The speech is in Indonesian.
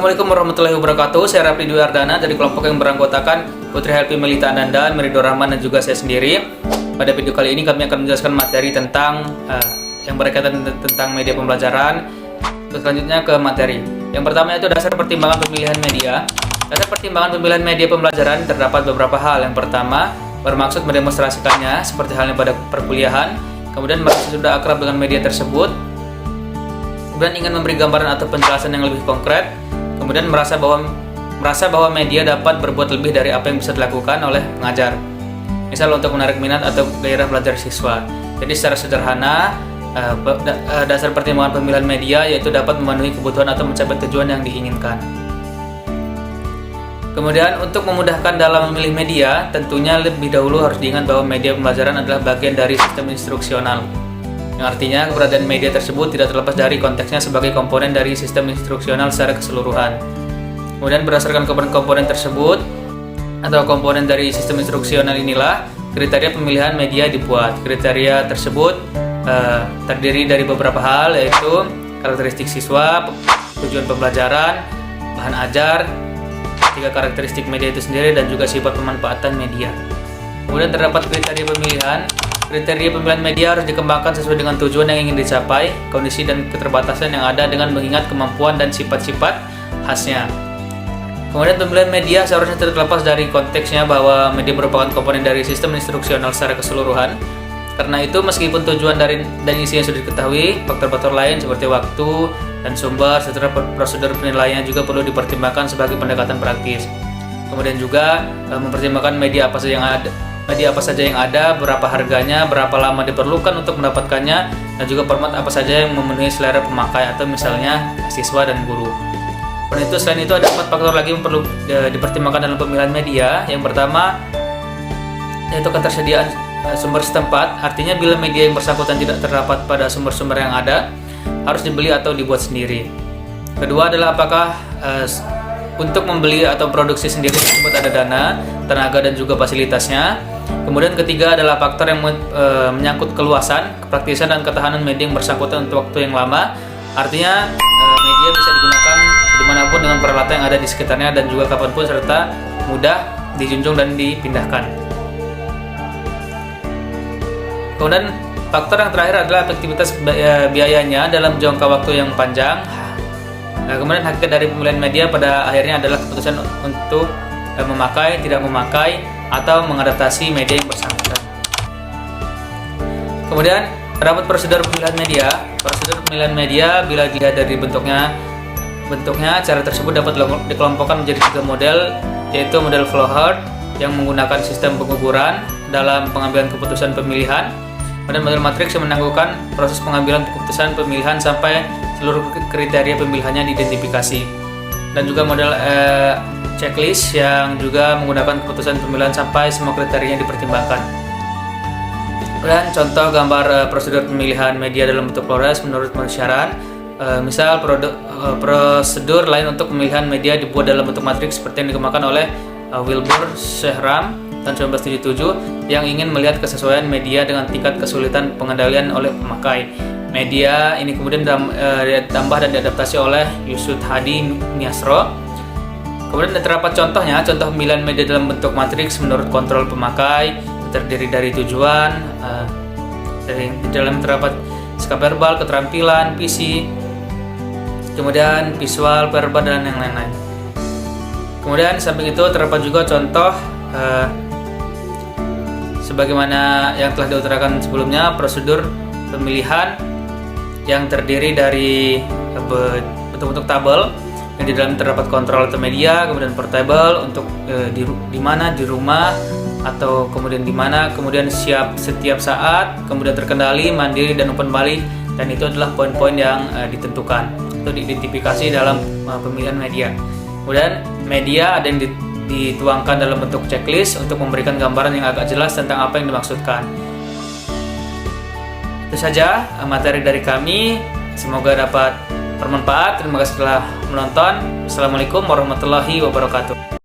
Assalamualaikum warahmatullahi wabarakatuh. Saya Rafli Dwi Ardana dari kelompok yang beranggotakan Putri Helpi Melita Ananda, Merido Rahman, dan juga saya sendiri. Pada video kali ini kami akan menjelaskan materi tentang yang berkaitan tentang media pembelajaran. Terus selanjutnya ke materi. Yang pertama itu dasar pertimbangan pemilihan media. Dasar pertimbangan pemilihan media pembelajaran terdapat beberapa hal. Yang pertama, bermaksud mendemonstrasikannya seperti halnya pada perkuliahan. Kemudian merasa sudah akrab dengan media tersebut. Kemudian ingin memberi gambaran atau penjelasan yang lebih konkret. Kemudian merasa bahwa media dapat berbuat lebih dari apa yang bisa dilakukan oleh pengajar. Misal untuk menarik minat atau gairah belajar siswa. Jadi secara sederhana, dasar pertimbangan pemilihan media yaitu dapat memenuhi kebutuhan atau mencapai tujuan yang diinginkan. Kemudian untuk memudahkan dalam memilih media, tentunya lebih dahulu harus diingat bahwa media pembelajaran adalah bagian dari sistem instruksional. Yang artinya keberadaan media tersebut tidak terlepas dari konteksnya sebagai komponen dari sistem instruksional secara keseluruhan. Kemudian berdasarkan komponen-komponen tersebut atau komponen dari sistem instruksional inilah kriteria pemilihan media dibuat. Kriteria tersebut terdiri dari beberapa hal, yaitu karakteristik siswa, tujuan pembelajaran, bahan ajar, tiga karakteristik media itu sendiri, dan juga sifat pemanfaatan media. Kemudian terdapat kriteria pemilihan. Kriteria pemilihan media harus dikembangkan sesuai dengan tujuan yang ingin dicapai, kondisi dan keterbatasan yang ada dengan mengingat kemampuan dan sifat-sifat khasnya. Kemudian pemilihan media seharusnya tidak terlepas dari konteksnya bahwa media merupakan komponen dari sistem instruksional secara keseluruhan. Karena itu meskipun tujuan dan isinya sudah diketahui, faktor-faktor lain seperti waktu dan sumber serta prosedur penilaiannya juga perlu dipertimbangkan sebagai pendekatan praktis. Kemudian juga mempertimbangkan media apa saja yang ada, berapa harganya, berapa lama diperlukan untuk mendapatkannya, dan juga format apa saja yang memenuhi selera pemakai atau misalnya siswa dan guru. Dan itu selain itu ada 4 faktor lagi yang perlu dipertimbangkan dalam pemilihan media. Yang pertama yaitu ketersediaan sumber setempat, artinya bila media yang bersangkutan tidak terdapat pada sumber-sumber yang ada, harus dibeli atau dibuat sendiri. Kedua adalah apakah untuk membeli atau produksi sendiri tersebut ada dana, tenaga, dan juga fasilitasnya. Kemudian ketiga adalah faktor yang menyangkut keluasan, kepraktisan, dan ketahanan media yang bersangkutan untuk waktu yang lama. Artinya media bisa digunakan dimanapun dengan peralatan yang ada di sekitarnya dan juga kapanpun serta mudah dijunjung dan dipindahkan. Kemudian faktor yang terakhir adalah efektivitas biayanya dalam jangka waktu yang panjang. Kemudian hakikat dari pemilihan media pada akhirnya adalah keputusan untuk memakai, tidak memakai, atau mengadaptasi media yang bersangkutan. Kemudian terdapat prosedur pemilihan media. Prosedur pemilihan media bila dilihat dari bentuknya, cara tersebut dapat dikelompokkan menjadi 3 model, yaitu model flowchart yang menggunakan sistem pengukuran dalam pengambilan keputusan pemilihan. Kemudian model matriks yang menangguhkan proses pengambilan keputusan pemilihan sampai seluruh kriteria pemilihannya diidentifikasi. Dan juga model checklist yang juga menggunakan keputusan pemilihan sampai semua kriterianya dipertimbangkan. Dan contoh gambar prosedur pemilihan media dalam bentuk flowchart menurut Syaran. Misal prosedur lain untuk pemilihan media dibuat dalam bentuk matriks seperti yang dikembangkan oleh Wilbur Shehram tahun 1977 yang ingin melihat kesesuaian media dengan tingkat kesulitan pengendalian oleh pemakai. Media ini kemudian ditambah dan diadaptasi oleh Yusuf Hadi Niasro. Kemudian terdapat contohnya, contoh pemilihan media dalam bentuk matriks menurut kontrol pemakai, terdiri dari tujuan, di dalam terdapat sikap verbal, keterampilan, visi, kemudian visual, verbal, dan yang lain-lain. Kemudian samping itu terdapat juga contoh sebagaimana yang telah diutarakan sebelumnya, prosedur pemilihan yang terdiri dari bentuk-bentuk tabel yang di dalam terdapat kontrol atau media, kemudian portable untuk di mana, di rumah, atau kemudian di mana, kemudian siap setiap saat, kemudian terkendali, mandiri, dan umpan balik. Dan itu adalah poin-poin yang ditentukan atau diidentifikasi dalam pemilihan media. Kemudian media ada yang dituangkan dalam bentuk checklist untuk memberikan gambaran yang agak jelas tentang apa yang dimaksudkan. Itu saja materi dari kami, semoga dapat bermanfaat. Terima kasih telah menonton. Assalamualaikum warahmatullahi wabarakatuh.